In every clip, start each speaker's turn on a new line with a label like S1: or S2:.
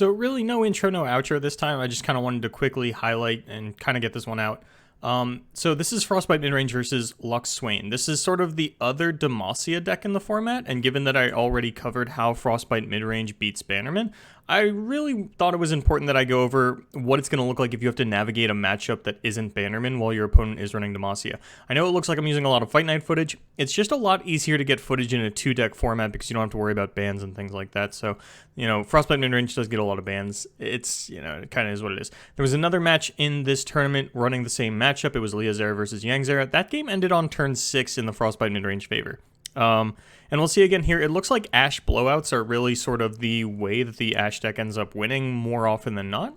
S1: So really no intro, no outro this time. I just kind of wanted to quickly highlight and kind of get this one out. So this is Frostbite Midrange versus Lux Swain. This is sort of the other Demacia deck in the format, and given that I already covered how Frostbite Midrange beats Bannerman, I really thought it was important that I go over what it's going to look like if you have to navigate a matchup that isn't Bannerman while your opponent is running Demacia. I know it looks like I'm using a lot of Fight Night footage. It's just a lot easier to get footage in a 2-deck format because you don't have to worry about bans and things like that. So, Frostbite Midrange does get a lot of bans. It's, it kind of is what it is. There was another match in this tournament running the same matchup. It was Leozera versus Yangzera. That game ended on turn 6 in the Frostbite Midrange favor. And we'll see again here, it looks like Ashe blowouts are really sort of the way that the Ashe deck ends up winning more often than not.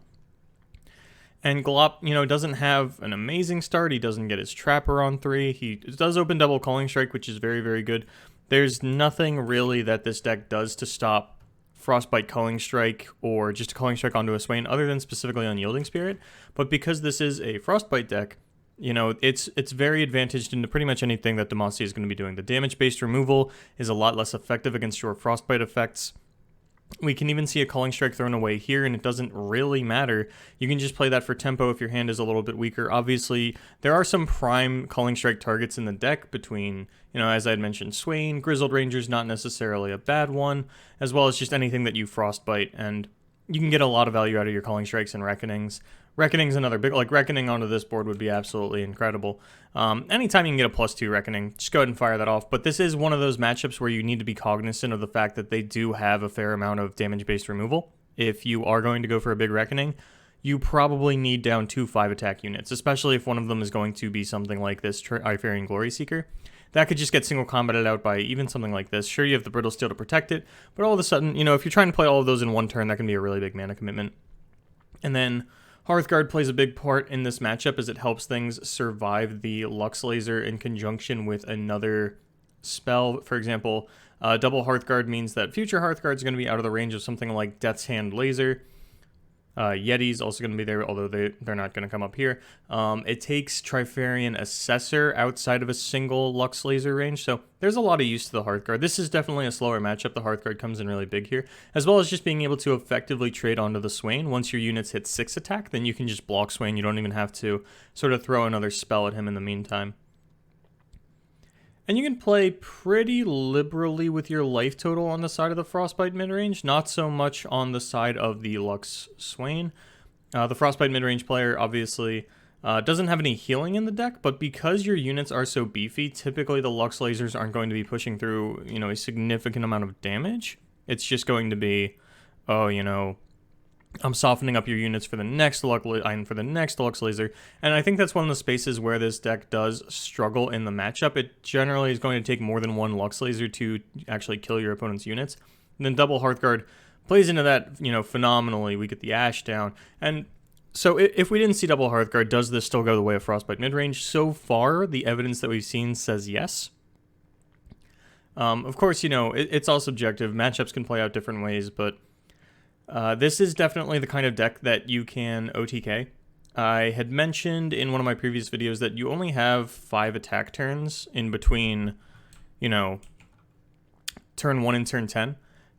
S1: And Glop, doesn't have an amazing start. He doesn't get his Trapper on 3. He does open double Calling Strike, which is very, very good. There's nothing really that this deck does to stop Frostbite Culling Strike or just a Culling Strike onto a Swain other than specifically Unyielding Spirit. But because this is a Frostbite deck, it's very advantaged into pretty much anything that Demacia is going to be doing. The damage-based removal is a lot less effective against your Frostbite effects. We can even see a Culling Strike thrown away here, and it doesn't really matter. You can just play that for tempo if your hand is a little bit weaker. Obviously, there are some prime Culling Strike targets in the deck between, as I had mentioned, Swain, Grizzled Ranger's not necessarily a bad one, as well as just anything that you Frostbite, and you can get a lot of value out of your Culling Strikes and Reckonings. Reckoning's another big, Reckoning onto this board would be absolutely incredible. Anytime you can get a +2 Reckoning, just go ahead and fire that off. But this is one of those matchups where you need to be cognizant of the fact that they do have a fair amount of damage-based removal. If you are going to go for a big Reckoning, you probably need down 2 5-attack units, especially if one of them is going to be something like this Ifarian Glory Seeker. That could just get single combated out by even something like this. Sure, you have the Brittle Steel to protect it, but all of a sudden, if you're trying to play all of those in one turn, that can be a really big mana commitment. And then Hearthguard plays a big part in this matchup as it helps things survive the Lux Laser in conjunction with another spell. For example, double Hearthguard means that future Hearthguard is going to be out of the range of something like Death's Hand Laser. Yeti's also going to be there, although they're not going to come up here. It takes Trifarian Assessor outside of a single Lux Laser range, so there's a lot of use to the Hearthguard. This is definitely a slower matchup. The Hearthguard comes in really big here, as well as just being able to effectively trade onto the Swain. Once your units hit 6 attack, then you can just block Swain. You don't even have to sort of throw another spell at him in the meantime. And you can play pretty liberally with your life total on the side of the Frostbite midrange, not so much on the side of the Lux Swain. The Frostbite midrange player obviously doesn't have any healing in the deck, but because your units are so beefy, typically the Lux lasers aren't going to be pushing through, a significant amount of damage. It's just going to be, I'm softening up your units for the next Lux Laser, and I think that's one of the spaces where this deck does struggle in the matchup. It generally is going to take more than one Lux Laser to actually kill your opponent's units. And then double Hearthguard plays into that, phenomenally. We get the Ashe down, and so if we didn't see double Hearthguard, does this still go the way of Frostbite midrange? So far, the evidence that we've seen says yes. Of course, it's all subjective. Matchups can play out different ways, but this is definitely the kind of deck that you can OTK. I had mentioned in one of my previous videos that you only have 5 attack turns in between, turn 1 and turn 10.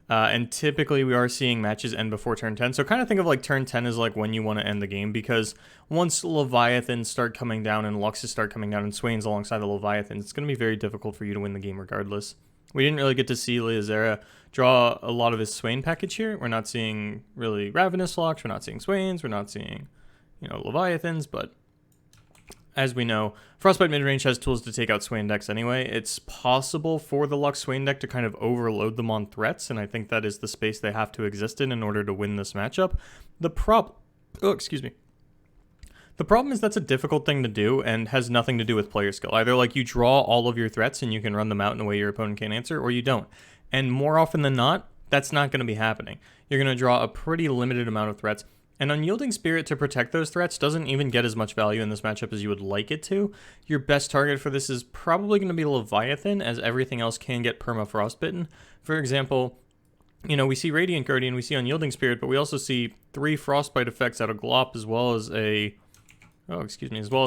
S1: And typically we are seeing matches end before turn 10. So kind of think of like turn 10 as like when you want to end the game, because once Leviathans start coming down and Luxes start coming down and Swains alongside the Leviathans, it's going to be very difficult for you to win the game regardless. We didn't really get to see Leozera draw a lot of his Swain package here. We're not seeing really Ravenous Locks, we're not seeing Swains, we're not seeing, Leviathans, but as we know, Frostbite midrange has tools to take out Swain decks anyway. It's possible for the Lux Swain deck to kind of overload them on threats, and I think that is the space they have to exist in order to win this matchup. The problem is that's a difficult thing to do and has nothing to do with player skill. Either you draw all of your threats and you can run them out in a way your opponent can't answer, or you don't. And more often than not, that's not going to be happening. You're going to draw a pretty limited amount of threats, and Unyielding Spirit to protect those threats doesn't even get as much value in this matchup as you would like it to. Your best target for this is probably going to be Leviathan, as everything else can get perma-frostbitten. For example, we see Radiant Guardian, we see Unyielding Spirit, but we also see 3 Frostbite effects out of Glop, as well as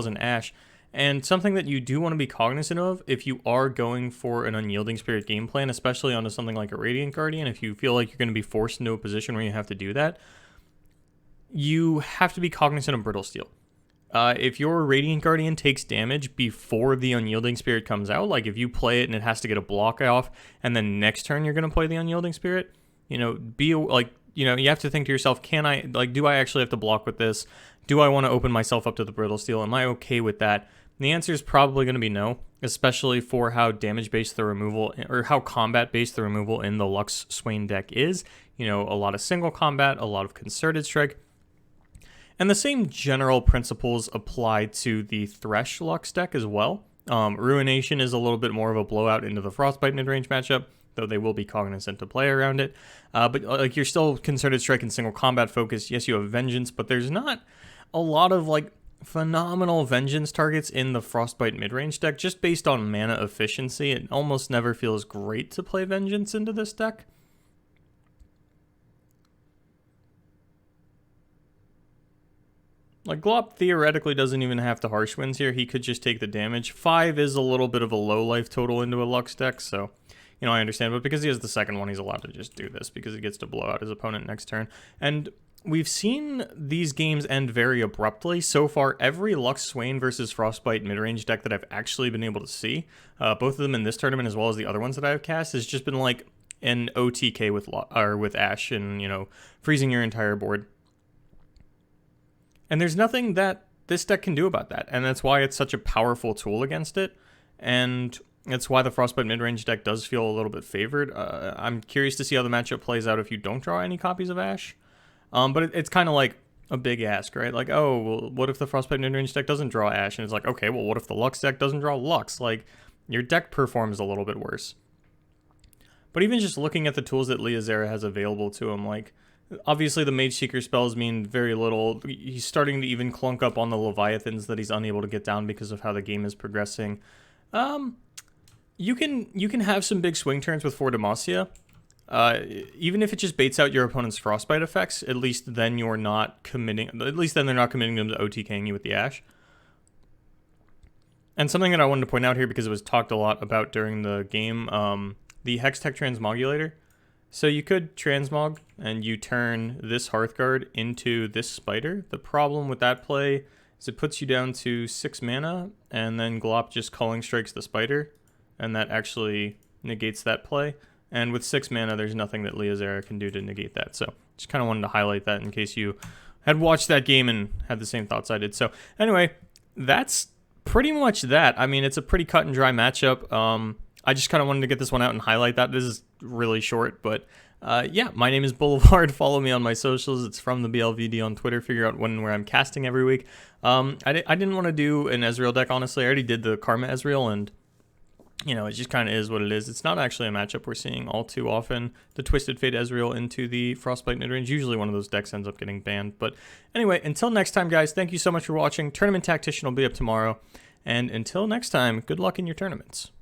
S1: an Ashe. And something that you do want to be cognizant of if you are going for an Unyielding Spirit game plan, especially onto something like a Radiant Guardian, if you feel like you're going to be forced into a position where you have to do that, you have to be cognizant of Brittle Steel. If your Radiant Guardian takes damage before the Unyielding Spirit comes out, like if you play it and it has to get a block off, and then next turn you're going to play the Unyielding Spirit, you know, you have to think to yourself, do I actually have to block with this? Do I want to open myself up to the Brittle Steel? Am I okay with that? And the answer is probably going to be no, especially for how damage-based the removal, or how combat-based the removal in the Lux Swain deck is. You know, a lot of single combat, a lot of concerted strike. And the same general principles apply to the Thresh Lux deck as well. Ruination is a little bit more of a blowout into the Frostbite mid-range matchup, though they will be cognizant to play around it. But like, you're still concerted strike and single combat focus. Yes, you have Vengeance, but there's not a lot of like phenomenal Vengeance targets in the Frostbite mid-range deck. Just based on mana efficiency, it almost never feels great to play Vengeance into this deck. Like, Glop theoretically doesn't even have to Harsh Winds here. He could just take the damage. 5 is a little bit of a low life total into a Lux deck, so, you know, I understand. But because he has the second one, he's allowed to just do this because he gets to blow out his opponent next turn. And we've seen these games end very abruptly. So far, every Lux Swain versus Frostbite midrange deck that I've actually been able to see, both of them in this tournament as well as the other ones that I've cast, has just been like an OTK with Ashe and, you know, freezing your entire board. And there's nothing that this deck can do about that, and that's why it's such a powerful tool against it, and that's why the Frostbite midrange deck does feel a little bit favored. I'm curious to see how the matchup plays out if you don't draw any copies of Ashe, but it's kind of like a big ask, right? Like, oh, well, what if the Frostbite midrange deck doesn't draw Ashe? And it's like, okay, well, what if the Lux deck doesn't draw Lux? Like, your deck performs a little bit worse. But even just looking at the tools that Leozera has available to him, like, obviously, the Mage Seeker spells mean very little. He's starting to even clunk up on the Leviathans that he's unable to get down because of how the game is progressing. You can have some big swing turns with 4 Demacia. Even if it just baits out your opponent's Frostbite effects, at least then you're not committing. At least then they're not committing them to OTKing you with the Ashe. And something that I wanted to point out here, because it was talked a lot about during the game, the Hextech Transmogulator. So you could transmog and you turn this Hearthguard into this Spider. The problem with that play is it puts you down to 6 mana, and then Glop just Culling Strikes the Spider, and that actually negates that play. And with 6 mana, there's nothing that Leozera can do to negate that. So just kind of wanted to highlight that in case you had watched that game and had the same thoughts I did. So anyway, that's pretty much that. I mean, it's a pretty cut and dry matchup. I just kind of wanted to get this one out and highlight that. This is really short, but yeah, my name is Boulevard. Follow me on my socials. It's from the BLVD on Twitter. Figure out when and where I'm casting every week. I didn't want to do an Ezreal deck, honestly. I already did the Karma Ezreal, and, you know, it just kind of is what it is. It's not actually a matchup we're seeing all too often. The Twisted Fate Ezreal into the Frostbite midrange. Usually one of those decks ends up getting banned. But anyway, until next time, guys, thank you so much for watching. Tournament Tactician will be up tomorrow. And until next time, good luck in your tournaments.